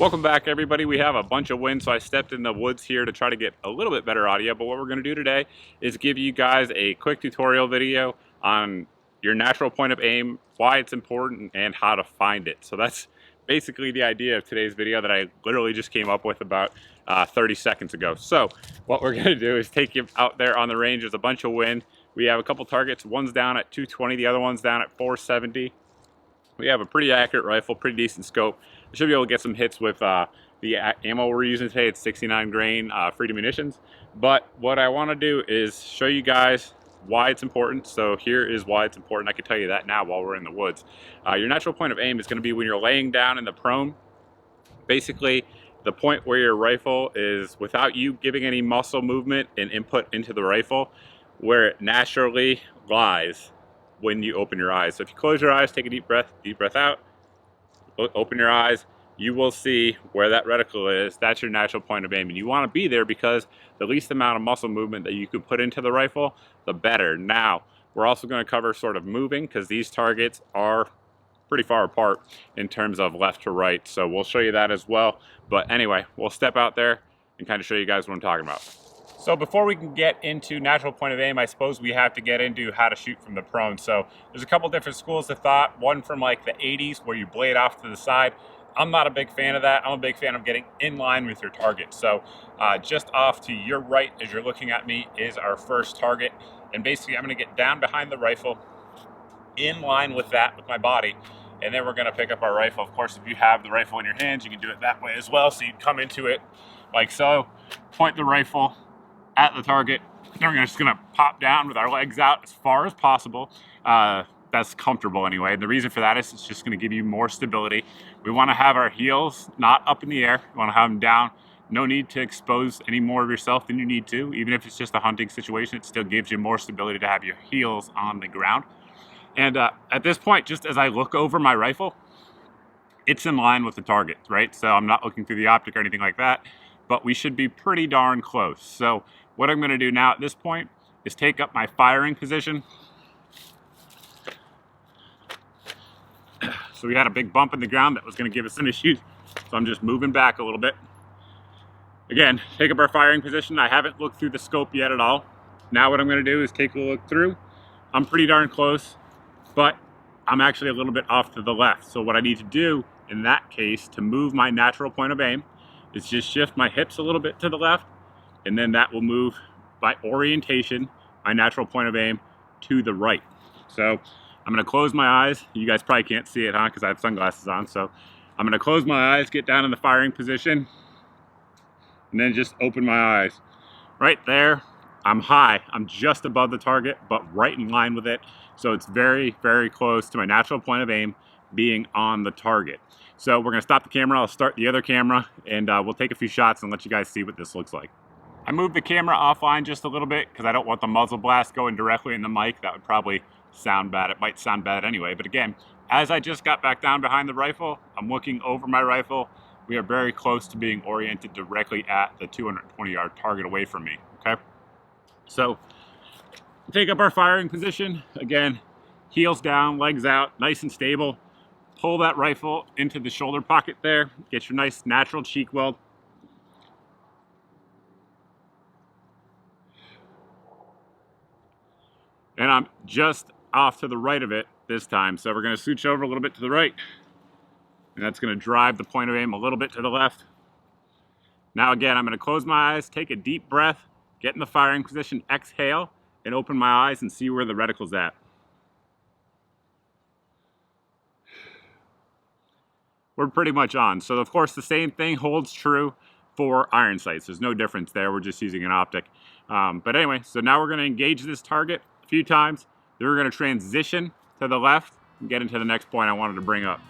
Welcome back, everybody. We have a bunch of wind, so I stepped in the woods here to try to get a little bit better audio. But what we're going to do today is give you guys a quick tutorial video on your natural point of aim, why it's important, and how to find it. So that's basically the idea of today's video that I literally just came up with about 30 seconds ago. So what we're going to do is take you out there on the range. There's a bunch of wind. We have a couple targets. One's down at 220, the other one's down at 470. We have a pretty accurate rifle, pretty decent scope. We should be able to get some hits with the ammo we're using today. It's 69 grain Freedom Munitions. But what I want to do is show you guys why it's important. So here is why it's important. I can tell you that now while we're in the woods. Your natural point of aim is going to be when you're laying down in the prone. Basically, the point where your rifle is, without you giving any muscle movement and input into the rifle, where it naturally lies when you open your eyes. So if you close your eyes, take a deep breath out, open your eyes, you will see where that reticle is. That's your natural point of aim, and you want to be there because the least amount of muscle movement that you could put into the rifle, the better. Now, we're also going to cover sort of moving, because these targets are pretty far apart in terms of left to right, so we'll show you that as well. But anyway, we'll step out there and kind of show you guys what I'm talking about. So before we can get into natural point of aim, I suppose we have to get into how to shoot from the prone. So there's a couple different schools of thought. One from like the 80s where you blade off to the side. I'm not a big fan of that. I'm a big fan of getting in line with your target. So just off to your right as you're looking at me is our first target. And basically I'm gonna get down behind the rifle, in line with that, with my body. And then we're gonna pick up our rifle. Of course, if you have the rifle in your hands, you can do it that way as well. So you come into it like so, point the rifle at the target. Then we're just gonna pop down with our legs out as far as possible. That's comfortable anyway. And the reason for that is it's just gonna give you more stability. We wanna have our heels not up in the air. We wanna have them down. No need to expose any more of yourself than you need to. Even if it's just a hunting situation, it still gives you more stability to have your heels on the ground. And at this point, just as I look over my rifle, it's in line with the target, right? So I'm not looking through the optic or anything like that, but we should be pretty darn close. So what I'm gonna do now at this point is take up my firing position. So we had a big bump in the ground that was gonna give us some issues. So I'm just moving back a little bit. Again, take up our firing position. I haven't looked through the scope yet at all. Now what I'm gonna do is take a look through. I'm pretty darn close, but I'm actually a little bit off to the left. So what I need to do in that case to move my natural point of aim is just shift my hips a little bit to the left, and then that will move by orientation my natural point of aim to the right. So I'm gonna close my eyes. You guys probably can't see it, huh? Because I have sunglasses on. So I'm gonna close my eyes, get down in the firing position, and then just open my eyes. Right there, I'm high. I'm just above the target, but right in line with it. So it's very, very close to my natural point of aim being on the target. So we're gonna stop the camera. I'll start the other camera, and we'll take a few shots and let you guys see what this looks like. I moved the camera offline just a little bit because I don't want the muzzle blast going directly in the mic. That would probably sound bad. It might sound bad anyway. But again, as I just got back down behind the rifle, I'm looking over my rifle. We are very close to being oriented directly at the 220-yard target away from me, okay? So take up our firing position. Again, heels down, legs out, nice and stable. Pull that rifle into the shoulder pocket there. Get your nice natural cheek weld. And I'm just off to the right of it this time. So we're gonna switch over a little bit to the right. And that's gonna drive the point of aim a little bit to the left. Now again, I'm gonna close my eyes, take a deep breath, get in the firing position, exhale, and open my eyes and see where the reticle's at. We're pretty much on. So of course the same thing holds true for iron sights. There's no difference there, we're just using an optic. But anyway, so now we're gonna engage this target a few times. Then we're gonna transition to the left and get into the next point I wanted to bring up.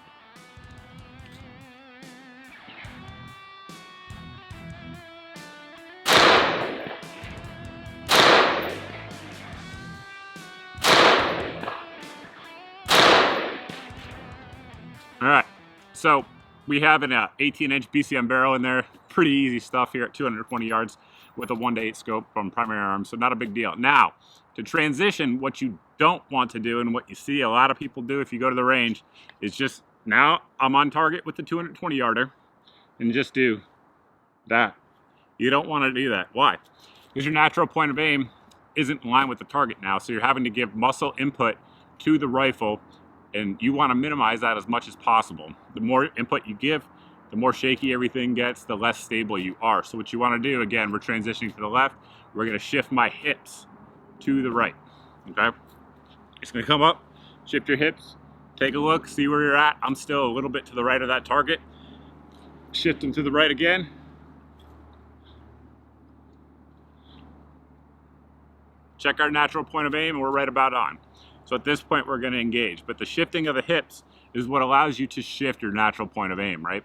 All right, so we have an 18-inch BCM barrel in there. Pretty easy stuff here at 220 yards with a 1:8 scope from primary arms, so not a big deal. Now, to transition, what you don't want to do and what you see a lot of people do if you go to the range is just, now I'm on target with the 220 yarder. and just do that. You don't want to do that. Why? Because your natural point of aim isn't in line with the target now, so you're having to give muscle input to the rifle, and you want to minimize that as much as possible. The more input you give, the more shaky everything gets, the less stable you are. So what you want to do, again, we're transitioning to the left, we're going to shift my hips to the right, okay? It's going to come up, shift your hips, take a look, see where you're at. I'm still a little bit to the right of that target. Shift them to the right again. Check our natural point of aim, and we're right about on. So at this point, we're going to engage. But the shifting of the hips is what allows you to shift your natural point of aim, right?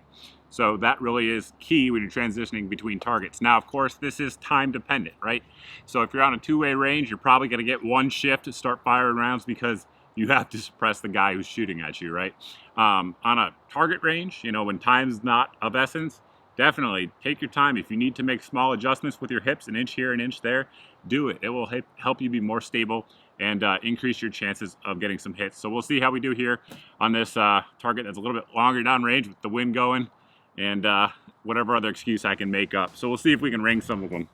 So that really is key when you're transitioning between targets. Now, of course, this is time dependent, right? So if you're on a two-way range, you're probably going to get one shift to start firing rounds because you have to suppress the guy who's shooting at you, right? On a target range, you know, when time's not of essence, definitely take your time. If you need to make small adjustments with your hips, an inch here, an inch there, do it. It will help you be more stable and increase your chances of getting some hits. So we'll see how we do here on this target that's a little bit longer down range with the wind going and whatever other excuse I can make up. So we'll see if we can ring some of them.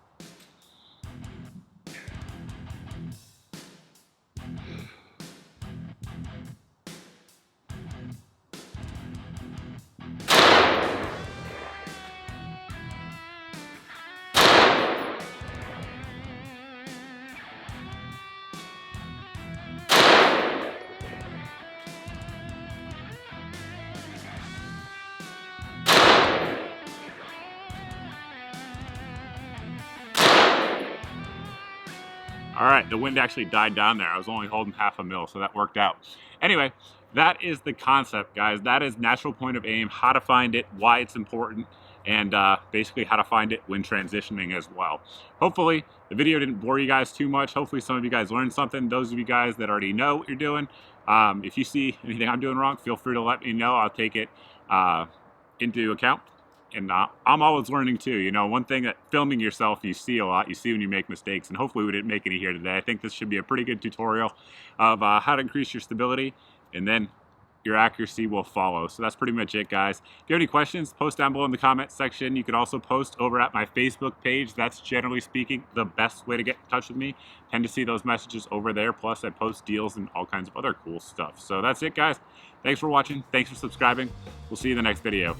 All right, the wind actually died down there. I was only holding half a mil, so that worked out. Anyway, that is the concept, guys. That is natural point of aim, how to find it, why it's important, and basically how to find it when transitioning as well. Hopefully, the video didn't bore you guys too much. Hopefully, some of you guys learned something. Those of you guys that already know what you're doing, if you see anything I'm doing wrong, feel free to let me know. I'll take it into account. And I'm always learning too. You know, one thing that filming yourself, you see a lot. You see when you make mistakes, and hopefully we didn't make any here today. I think this should be a pretty good tutorial of how to increase your stability, and then your accuracy will follow. So that's pretty much it, guys. If you have any questions, post down below in the comments section. You can also post over at my Facebook page. That's generally speaking the best way to get in touch with me. I tend to see those messages over there. Plus, I post deals and all kinds of other cool stuff. So that's it, guys. Thanks for watching. Thanks for subscribing. We'll see you in the next video.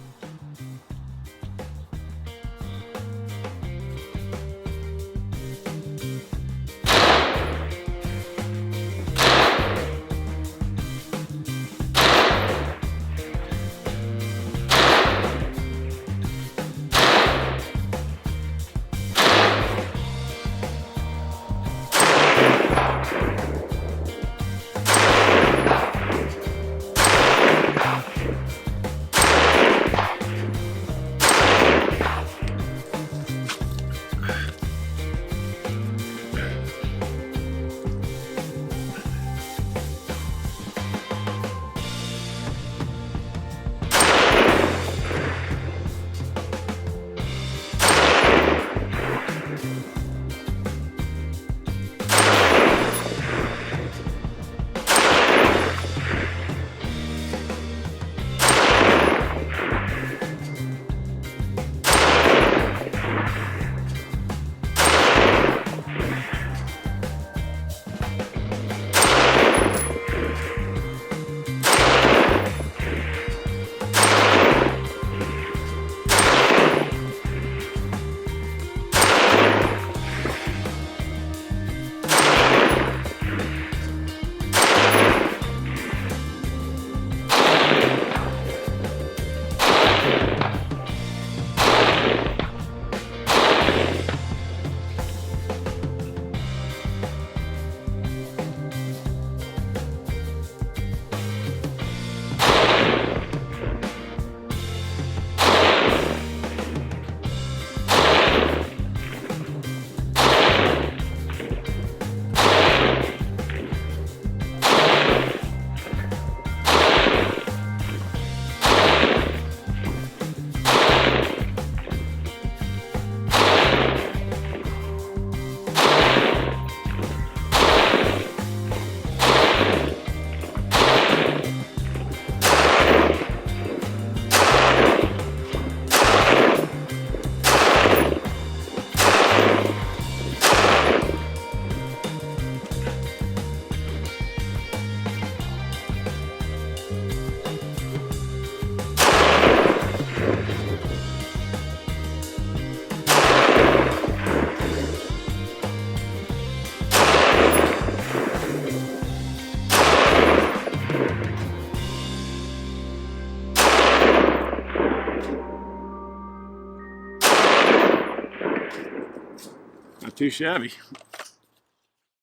Not too shabby.